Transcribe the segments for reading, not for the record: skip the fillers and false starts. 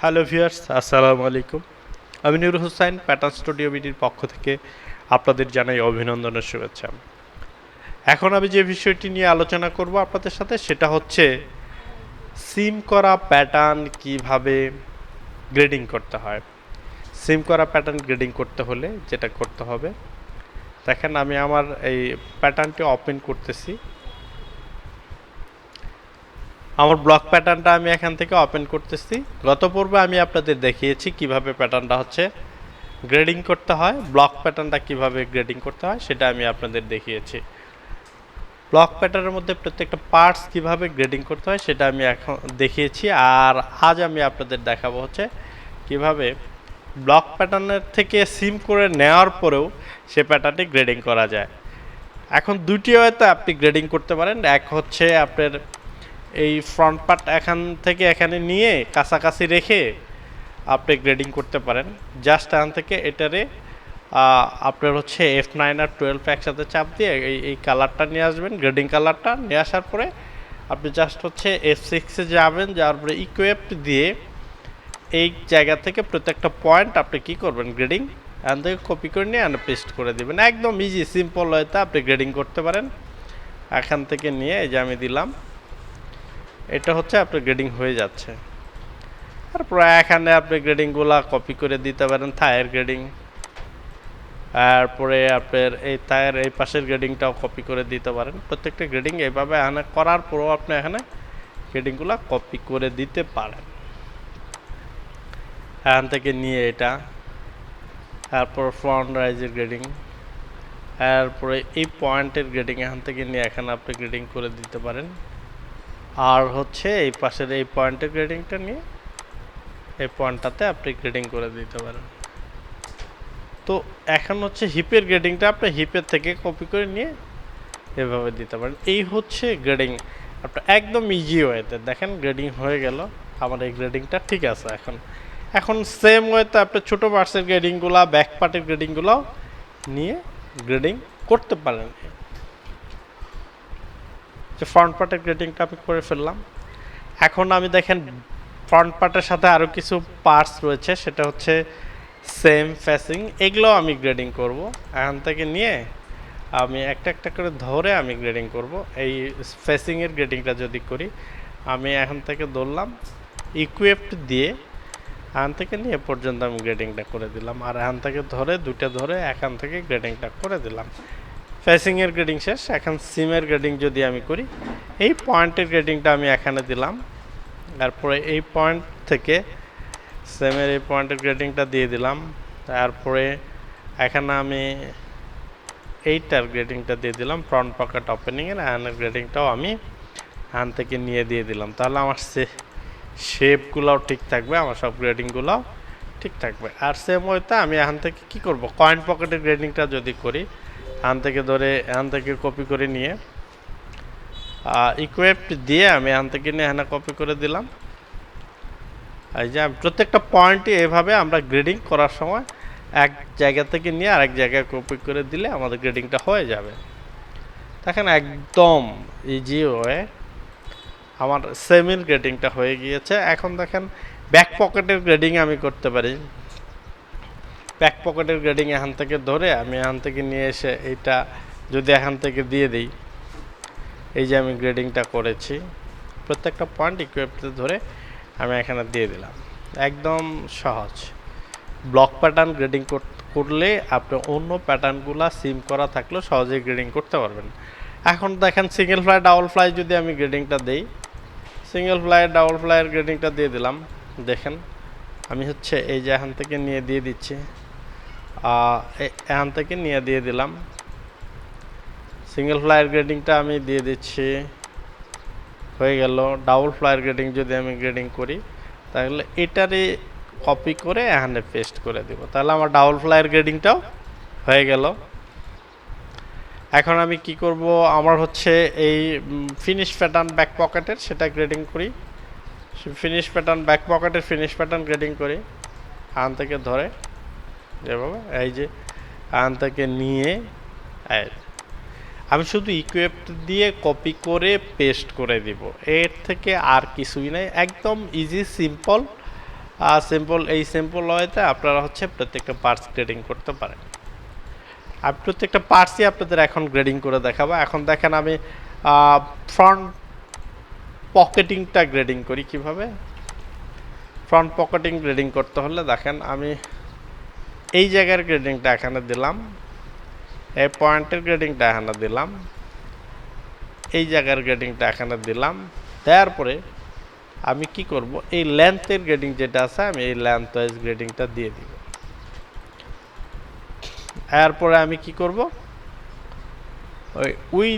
Hello viewers, আসসালামু আলাইকুম। আমি নুর হোসেন, প্যাটার্ন স্টুডিওবিডির পক্ষ থেকে আপনাদের জানাই অভিনন্দন ও শুভেচ্ছা। এখন আমি যে বিষয়টি নিয়ে আলোচনা করব আপনাদের সাথে সেটা হচ্ছে সিম করা প্যাটার্ন কিভাবে গ্রেডিং করতে হয়। সিম করা প্যাটার্ন গ্রেডিং করতে হলে যেটা করতে হবে, দেখেন আমি আমার এই প্যাটার্নটি ওপেন করতেছি। আমার ব্লক প্যাটার্নটা আমি এখান থেকে ওপেন করতেছি। গত পর্বে আমি আপনাদের দেখিয়েছি কিভাবে প্যাটার্নটা হচ্ছে গ্রেডিং করতে হয়, ব্লক প্যাটার্নটা কিভাবে গ্রেডিং করতে হয় সেটা আমি আপনাদের দেখিয়েছি। ব্লক প্যাটার্নের মধ্যে প্রত্যেকটা পার্টস কিভাবে গ্রেডিং করতে হয় সেটা আমি এখন দেখিয়েছি। আর আজ আমি আপনাদের দেখাবো হচ্ছে কিভাবে ব্লক প্যাটার্নের থেকে সিম করে নেওয়ার পরেও সে প্যাটার্নটি গ্রেডিং করা যায়। এখন দুটি ওয়েতে আপনি গ্রেডিং করতে পারেন। এক হচ্ছে আপনার এই ফ্রন্ট পার্ট এখান থেকে এখানে নিয়ে কাছাকাছি রেখে আপনি গ্রেডিং করতে পারেন। জাস্ট এখান থেকে এটারে আপনার হচ্ছে F9 আর 12 একসাথে চাপ দিয়ে এই কালারটা নিয়ে আসবেন, গ্রেডিং কালারটা নিয়ে আসার পরে আপনি জাস্ট হচ্ছে F6-এ যাবেন, যাওয়ার পরে ইকুইপড দিয়ে এই জায়গা থেকে প্রত্যেকটা পয়েন্ট আপনি কী করবেন, গ্রেডিং এখান থেকে কপি করে নিয়ে পেস্ট করে দেবেন। একদম ইজি সিম্পল ওয়েতে আপনি গ্রেডিং করতে পারেন। এখান থেকে নিয়ে এই যে আমি দিলাম, এটা হচ্ছে আপনার গ্রেডিং হয়ে যাচ্ছে। তারপর এখানে আপনি গ্রেডিংগুলো কপি করে দিতে পারেন, থায়ের গ্রেডিং, তারপরে আপনার এই থায়ের এই পাশের গ্রেডিংটাও কপি করে দিতে পারেন। প্রত্যেকটা গ্রেডিং এইভাবে এখানে করার পরেও আপনি এখানে গ্রেডিংগুলো কপি করে দিতে পারেন। এখান থেকে নিয়ে এটা, তারপর ফ্রন্ট রাইজের গ্রেডিং, তারপরে এই পয়েন্টের গ্রেডিং এখান থেকে নিয়ে এখানে আপনি গ্রেডিং করে দিতে পারেন। আর হচ্ছে এই পাশের এই পয়েন্টের গ্রেডিংটা নিয়ে এই পয়েন্টটাতে আপনি গ্রেডিং করে দিতে পারেন। তো এখন হচ্ছে হিপের গ্রেডিংটা আপনি হিপের থেকে কপি করে নিয়ে এভাবে দিতে পারেন। এই হচ্ছে গ্রেডিং, আপনার একদম ইজি ওয়েতে। দেখেন গ্রেডিং হয়ে গেল, আমার এই গ্রেডিংটা ঠিক আছে। এখন সেম ওয়েতে আপনি ছোটো পার্টসের গ্রেডিংগুলো, ব্যাক পার্টের গ্রেডিংগুলো নিয়ে গ্রেডিং করতে পারেন। যে ফ্রন্ট পার্টের গ্রেডিংটা আমি করে ফেললাম। এখন আমি দেখেন ফ্রন্ট পার্টের সাথে আরও কিছু পার্টস রয়েছে, সেটা হচ্ছে সেম ফেসিং, এগুলো আমি গ্রেডিং করব। এখান থেকে নিয়ে আমি একটা একটা করে ধরে আমি গ্রেডিং করব। এই ফেসিংয়ের গ্রেডিংটা যদি করি, আমি এখান থেকে ধরলাম, ইকুইপড দিয়ে এখান থেকে নিয়ে পর্যন্ত আমি গ্রেডিংটা করে দিলাম। আর এখান থেকে ধরে দুটো ধরে এখান থেকে গ্রেডিংটা করে দিলাম। ফেসিংয়ের গ্রেডিং শেষ। এখন সিমের গ্রেডিং যদি আমি করি, এই পয়েন্টের গ্রেডিংটা আমি এখানে দিলাম। তারপরে এই পয়েন্ট থেকে সেমের এই পয়েন্টের গ্রেডিংটা দিয়ে দিলাম। তারপরে এখানে আমি এইটার গ্রেডিংটা দিয়ে দিলাম, ফ্রন্ট পকেট ওপেনিংয়ের এখানের গ্রেডিংটাও আমি এখান থেকে নিয়ে দিয়ে দিলাম। তাহলে আমার শেপগুলোও ঠিক থাকবে, আমার সব গ্রেডিংগুলোও ঠিক থাকবে। আর সেম ওয়েতে আমি এখান থেকে কী করব, কয়েন পকেটের গ্রেডিংটা যদি করি, এখান থেকে ধরে এখান থেকে কপি করে নিয়ে ইকুইপড দিয়ে আমি এখান থেকে নিয়ে এখানে কপি করে দিলাম। এই যে প্রত্যেকটা পয়েন্টই এভাবে আমরা গ্রেডিং করার সময় এক জায়গা থেকে নিয়ে আরেক জায়গায় কপি করে দিলে আমাদের গ্রেডিংটা হয়ে যাবে। দেখেন একদম ইজি ওয়ে আমার সেমির গ্রেডিংটা হয়ে গিয়েছে। এখন দেখেন ব্যাক পকেটের গ্রেডিং আমি করতে পারি। ব্যাক পকেটের গ্রেডিং এখান থেকে ধরে আমি এখান থেকে নিয়ে এসে এইটা যদি এখান থেকে দিয়ে দিই, এই যে আমি গ্রেডিংটা করেছি, প্রত্যেকটা পয়েন্ট ইকুইপড ধরে আমি এখানে দিয়ে দিলাম। একদম সহজ। ব্লক প্যাটার্ন গ্রেডিং করলে আপনি অন্য প্যাটার্নগুলো সিম করা থাকলেও সহজেই গ্রেডিং করতে পারবেন। এখন দেখেন সিঙ্গেল ফ্লাই ডাবল ফ্লাই যদি আমি গ্রেডিংটা দিই, সিঙ্গেল ফ্লাই ডাবল ফ্লাইয়ের গ্রেডিংটা দিয়ে দিলাম। দেখেন আমি হচ্ছে এই যে এখান থেকে নিয়ে দিয়ে দিচ্ছি, এখান থেকে নিয়ে দিয়ে দিলাম। সিঙ্গেল ফ্লাইয়ের গ্রেডিংটা আমি দিয়ে দিচ্ছি, হয়ে গেল। ডাবল ফ্লাইয়ের গ্রেডিং যদি আমি গ্রেডিং করি, তাহলে এটারই কপি করে এখানে পেস্ট করে দেব। তাহলে আমার ডাবল ফ্লাইয়ের গ্রেডিংটাও হয়ে গেল। এখন আমি কি করব, আমার হচ্ছে এই ফিনিশ প্যাটার্ন ব্যাক পকেটের সেটা গ্রেডিং করি। ফিনিশ প্যাটার্ন ব্যাক পকেটের ফিনিশ প্যাটার্ন গ্রেডিং করি, এখান থেকে ধরে যেভাবে এই যে এখান থেকে নিয়ে আমি শুধু ইকুইপড দিয়ে কপি করে পেস্ট করে দিব। এর থেকে আর কিছুই নাই, একদম ইজি সিম্পল সিম্পল ওয়েতে আপনারা হচ্ছে প্রত্যেকটা পার্টস গ্রেডিং করতে পারেন। আমি প্রত্যেকটা পার্টসই আপনাদের এখন গ্রেডিং করে দেখাবো। এখন দেখেন আমি ফ্রন্ট পকেটিংটা গ্রেডিং করি কিভাবে। ফ্রন্ট পকেটিং গ্রেডিং করতে হলে দেখেন আমি এই জায়গার গ্রেডিংটা এখানে দিলাম, এই পয়েন্টের গ্রেডিংটা এখানে দিলাম, এই জায়গার গ্রেডিংটা এখানে দিলাম। তারপরে আমি কি করব, এই লেন্থের গ্রেডিং যেটা আছে আমি এই লেন্থ ওয়াইজ গ্রেডিংটা দিয়ে দিব। এরপরে আমি কি করব, ওই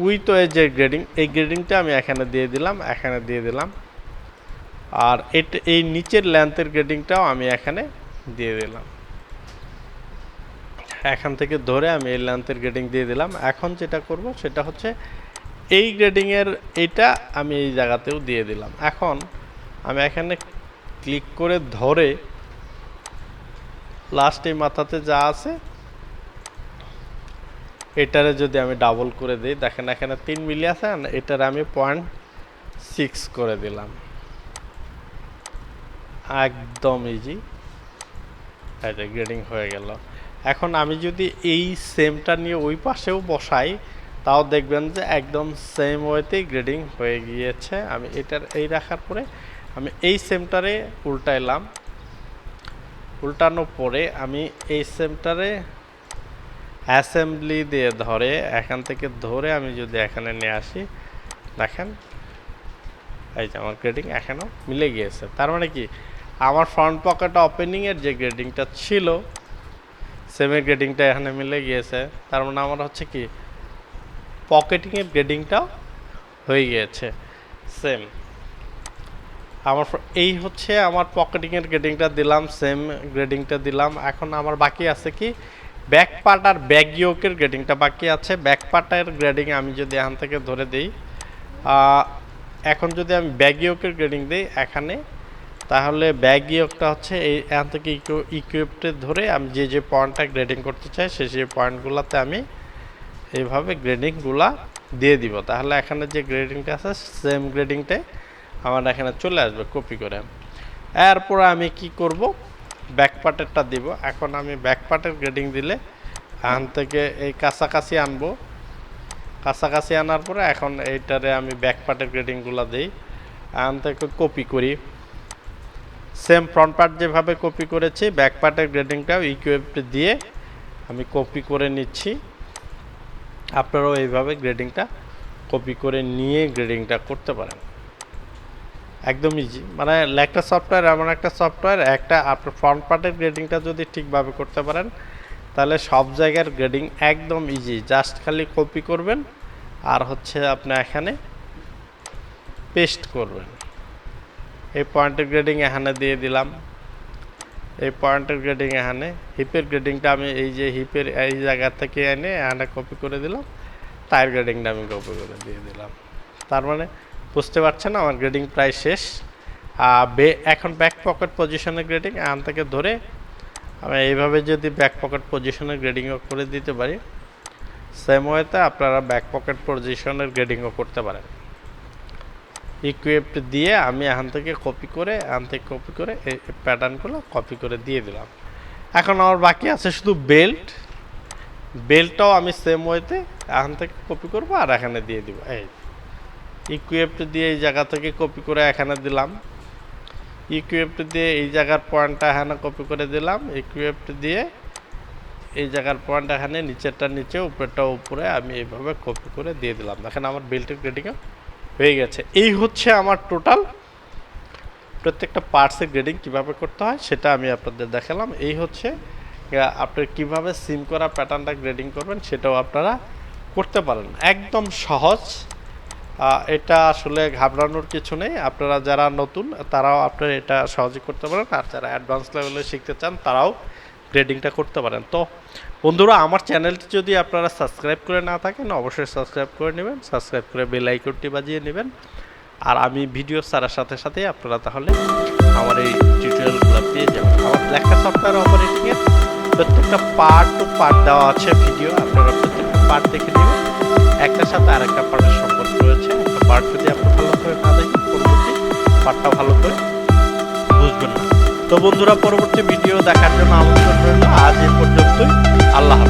উইথ ওয়াইজ যে গ্রেডিং, এই গ্রেডিংটা আমি এখানে দিয়ে দিলাম, আর এটা এই নিচের লেন্থের গ্রেডিংটাও আমি এখানে দিয়ে দিলাম। এখান থেকে ধরে আমি এই লেন্থের গ্রেডিং দিয়ে দিলাম। এখন যেটা করব সেটা হচ্ছে এই গ্রেডিংয়ের এইটা আমি এই জায়গাতেও দিয়ে দিলাম। এখন আমি এখানে ক্লিক করে ধরে লাস্ট এই মাথাতে যা আছে এটারে যদি আমি ডাবল করে দিই, দেখেন এখানে 3 মিলি আছে, এটারে আমি 0.6 করে দিলাম। একদম ইজি, এটা গ্রেডিং হয়ে গেল। এখন আমি যদি এই সেমটা নিয়ে ওই পাশেও বসাই তাও দেখবেন যে একদম সেম ওয়েতেই গ্রেডিং হয়ে গিয়েছে। আমি এটার এই রাখার পরে আমি এই সেমটারে উল্টাইলাম, উল্টানোর পরে আমি এই সেমটারে অ্যাসেম্বলি দিয়ে ধরে এখান থেকে ধরে আমি যদি এখানে নিয়ে আসি, দেখেন এই যে আমার গ্রেডিং এখনও মিলে গিয়েছে। তার মানে কি আমার ফ্রন্ট পকেট ওপেনিংয়ের যে গ্রেডিংটা ছিল সেমের গ্রেডিংটা এখানে মিলে গিয়েছে। তার মানে আমার হচ্ছে কি পকেটিংয়ের গ্রেডিংটাও হয়ে গিয়েছে সেম। আমার এই হচ্ছে আমার পকেটিংয়ের গ্রেডিংটা দিলাম, সেম গ্রেডিংটা দিলাম। এখন আমার বাকি আছে কি ব্যাক পার্ট আর ব্যাক ইয়োকের গ্রেডিংটা বাকি আছে। ব্যাক পার্টের গ্রেডিং আমি যদি এখান থেকে ধরে দিই, এখন যদি আমি ব্যাক ইয়োকের গ্রেডিং দিই এখানে, তাহলে ব্যাক ইয়োকটা হচ্ছে এই এখান থেকে ইকুইপটে ধরে আমি যে পয়েন্টটা গ্রেডিং করতে চাই সেই পয়েন্টগুলোতে আমি এইভাবে গ্রেডিংগুলা দিয়ে দিব। তাহলে এখানে যে গ্রেডিংটা আছে সেম গ্রেডিংটাই আমার এখানে চলে আসবে কপি করে। এরপরে আমি কি করব, ব্যাক পার্টেরটা দিব। এখন আমি ব্যাক পার্টের গ্রেডিং দিলে এখান থেকে এই কাছাকাছি আনবো, কাছাকাছি আনার পরে এখন এইটারে আমি ব্যাক পার্টের গ্রেডিংগুলো দিই, এখান থেকে কপি করি। সেম ফ্রন্ট পার্ট যেভাবে কপি করেছি ব্যাক পার্টের গ্রেডিংটাও ইকুইপটে দিয়ে আমি কপি করে নিচ্ছি। আপনারাও এইভাবে গ্রেডিংটা কপি করে নিয়ে গ্রেডিংটা করতে পারেন, একদম ইজি। মানে লেকটা সফটওয়্যার এমন একটা সফটওয়্যার, একটা আপনার ফ্রন্ট পার্টের গ্রেডিংটা যদি ঠিকভাবে করতে পারেন তাহলে সব জায়গার গ্রেডিং একদম ইজি। জাস্ট খালি কপি করবেন আর হচ্ছে আপনি এখানে পেস্ট করবেন। এই পয়েন্টের গ্রেডিং এখানে দিয়ে দিলাম, এই পয়েন্টের গ্রেডিং এখানে, হিপের গ্রেডিংটা আমি এই যে হিপের এই জায়গা থেকে এনে এখানে কপি করে দিলাম, টায়ার গ্রেডিংটা আমি কপি করে দিয়ে দিলাম। তার মানে বুঝতে পারছেন আমার গ্রেডিং প্রায় শেষ। এখন ব্যাক পকেট পজিশনের গ্রেডিং এখান থেকে ধরে আমি এইভাবে যদি ব্যাক পকেট পজিশনের গ্রেডিংও করে দিতে পারি, সেম ওয়েতে আপনারা ব্যাক পকেট পজিশনের গ্রেডিংও করতে পারেন। ইকুইপট দিয়ে আমি এখান থেকে কপি করে এই প্যাটার্নগুলো কপি করে দিয়ে দিলাম। এখন আমার বাকি আছে শুধু বেল্ট। বেল্টটাও আমি সেম ওয়েতে এখান থেকে কপি করব আর এখানে দিয়ে দিব। এই ইকুইপট দিয়ে এই জায়গা থেকে কপি করে এখানে দিলাম, ইকুইপট দিয়ে এই জায়গার পয়েন্টটা এখানে কপি করে দিলাম, ইকুইপট দিয়ে এই জায়গার পয়েন্ট এখানে, নিচেরটা নিচে উপরেরটা উপরে আমি এইভাবে কপি করে দিয়ে দিলাম। দেখেন আমার বেল্টের গ্রেডিংও হয়ে গেছে। এই হচ্ছে আমার টোটাল প্রত্যেকটা পার্টসের গ্রেডিং কিভাবে করতে হয় সেটা আমি আপনাদের দেখালাম। এই হচ্ছে আপনার কিভাবে সিম করা প্যাটার্নটা গ্রেডিং করবেন সেটাও আপনারা করতে পারেন, একদম সহজ। এটা আসলে ঘাবড়ানোর কিছু নেই। আপনারা যারা নতুন তারাও আপনারা এটা সহজে করতে পারেন, আর যারা অ্যাডভান্স লেভেলে শিখতে চান তারাও গ্রেডিংটা করতে পারেন। তো বন্ধুরা, আমার চ্যানেলটি যদি আপনারা সাবস্ক্রাইব করে না থাকেন অবশ্যই সাবস্ক্রাইব করে নেবেন, সাবস্ক্রাইব করে বেল আইকনটি বাজিয়ে নেবেন। আর আমি ভিডিও ছাড়ার সাথে সাথে আপনারা তাহলে আমার এই টিউটোরিয়ালগুলো পেয়ে যাবেন। আমার লেকটা সফটওয়্যার অপারেটিংয়ের প্রত্যেকটা পার্ট টু পার্ট দেওয়া আছে ভিডিও, আপনারা প্রত্যেকটা পার্ট দেখে নেবেন। একটার সাথে আরেকটা পার্টের সম্পর্ক রয়েছে। একটা পার্ট যদি আপনি ভালো করে না দেখেন পরবর্তী পার্টটা ভালো করে বুঝবেন না। তো বন্ধুরা, পরবর্তী ভিডিও দেখার জন্য আমন্ত্রণ রইল। আজ এই পর্যন্তই। আল্লাহ হাফেজ।